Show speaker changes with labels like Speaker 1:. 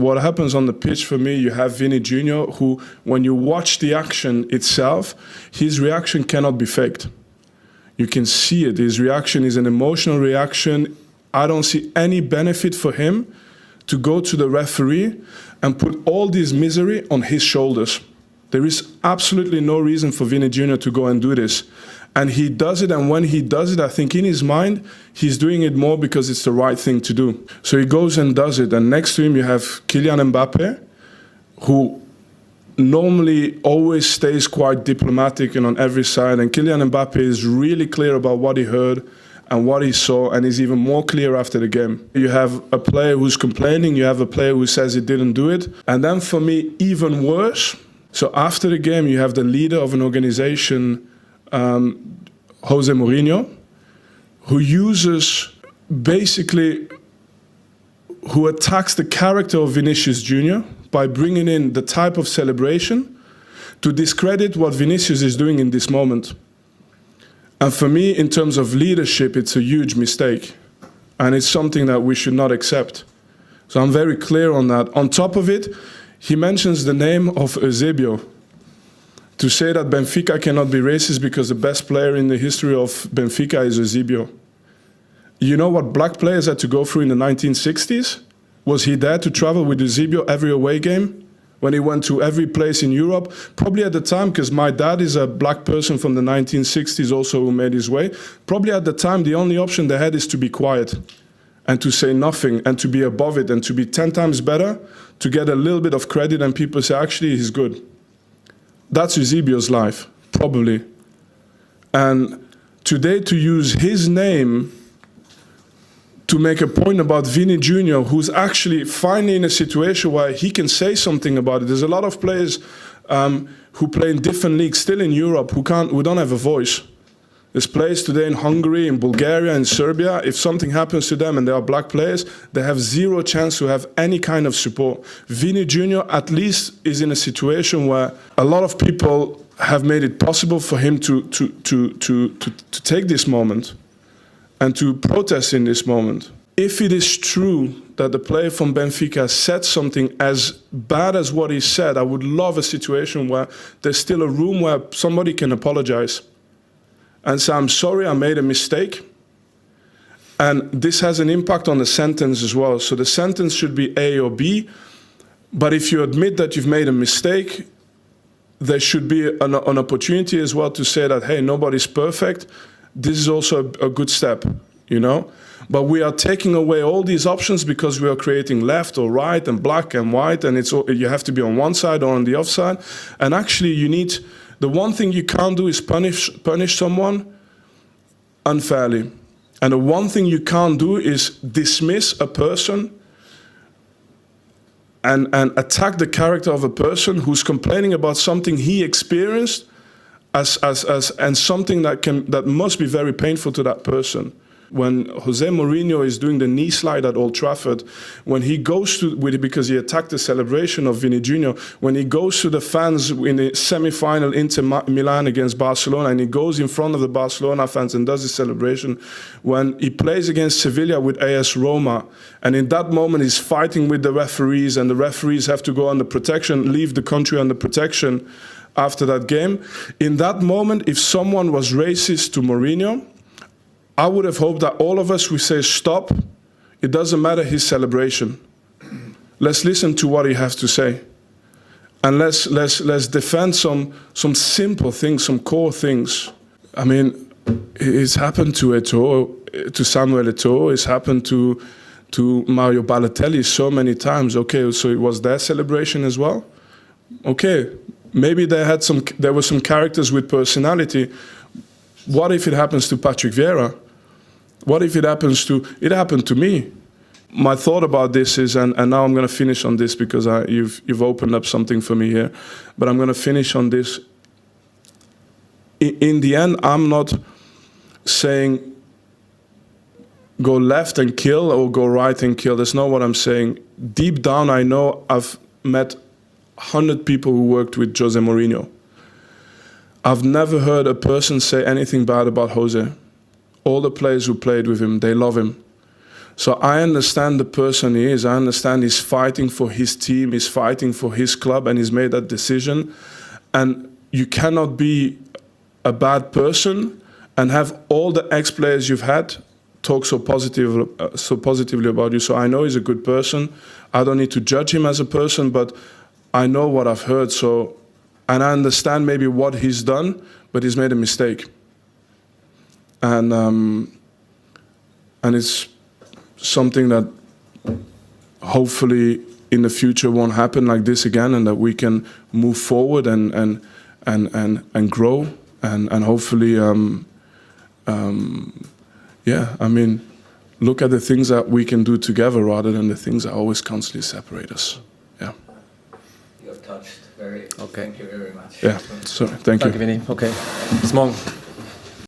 Speaker 1: What happens on the pitch for me, you have Vini Jr., who, when you watch the action itself, his reaction cannot be faked. You can see it. His reaction is an emotional reaction. I don't see any benefit for him to go to the referee and put all this misery on his shoulders. There is absolutely no reason for Vini Jr. to go and do this. And he does it, and when he does it, I think in his mind, he's doing it more because it's the right thing to do. So he goes and does it, and next to him you have Kylian Mbappe, who normally always stays quite diplomatic and on every side, and Kylian Mbappe is really clear about what he heard and what he saw, and is even more clear after the game. You have a player who's complaining, you have a player who says he didn't do it, and then for me, even worse, so after the game, you have the leader of an organization, José Mourinho, who uses basically, who attacks the character of Vinicius Jr. by bringing in the type of celebration to discredit what Vinicius is doing in this moment. And for me, in terms of leadership, it's a huge mistake. And it's something that we should not accept. So I'm very clear on that. On top of it, he mentions the name of Eusebio. To say that Benfica cannot be racist because the best player in the history of Benfica is Eusebio. You know what black players had to go through in the 1960s? Was he there to travel with Eusebio every away game? When he went to every place in Europe? Probably at the time, because my dad is a black person from the 1960s also who made his way. Probably at the time, the only option they had is to be quiet and to say nothing and to be above it and to be 10 times better, to get a little bit of credit and people say, actually, he's good. That's Eusebio's life, probably. And today to use his name to make a point about Vini Jr., who's actually finally in a situation where he can say something about it. There's a lot of players who play in different leagues still in Europe who don't have a voice. There's players today in Hungary, in Bulgaria, in Serbia. If something happens to them and they are black players, they have zero chance to have any kind of support. Vini Jr. at least is in a situation where a lot of people have made it possible for him to take this moment and to protest in this moment. If it is true that the player from Benfica said something as bad as what he said, I would love a situation where there's still a room where somebody can apologize and say, I'm sorry, I made a mistake. And this has an impact on the sentence as well. So the sentence should be A or B, but if you admit that you've made a mistake, there should be an opportunity as well to say that, hey, nobody's perfect. This is also a good step, you know? But we are taking away all these options because we are creating left or right and black and white, and you have to be on one side or on the other side. And actually the one thing you can't do is punish someone unfairly. And the one thing you can't do is dismiss a person and attack the character of a person who's complaining about something he experienced and something that must be very painful to that person. When José Mourinho is doing the knee slide at Old Trafford, when he goes because he attacked the celebration of Vini Jr., when he goes to the fans in the semi-final Inter Milan against Barcelona, and he goes in front of the Barcelona fans and does his celebration, when he plays against Sevilla with AS Roma, and in that moment he's fighting with the referees, and the referees have to go under protection, leave the country under protection after that game. In that moment, if someone was racist to Mourinho, I would have hoped that all of us would say, stop, it doesn't matter his celebration. Let's listen to what he has to say. And let's defend some simple things, some core things. I mean, it's happened to Eto'o, to Samuel Eto'o, it's happened to Mario Balotelli so many times. Okay, so it was their celebration as well? Okay, maybe there were some characters with personality. What if it happens to Patrick Vieira? What if it happened to me? My thought about this is, and now I'm going to finish on this because you've opened up something for me here, but I'm going to finish on this. In the end, I'm not saying go left and kill or go right and kill. That's not what I'm saying. Deep down, I know I've met 100 people who worked with José Mourinho. I've never heard a person say anything bad about Jose. All the players who played with him, they love him. So I understand the person he is. I understand he's fighting for his team, he's fighting for his club, and he's made that decision. And you cannot be a bad person and have all the ex-players you've had talk so positively about you. So I know he's a good person. I don't need to judge him as a person, but I know what I've heard. So, and I understand maybe what he's done, but he's made a mistake. And it's something that hopefully in the future won't happen like this again, and that we can move forward and grow and hopefully yeah, I mean, look at the things that we can do together rather than the things that always constantly separate us. Yeah.
Speaker 2: You have touched very.
Speaker 3: Okay.
Speaker 2: Thank you very much.
Speaker 1: Yeah. So thank you.
Speaker 3: Danke, Vinny. Okay. Bis morgen.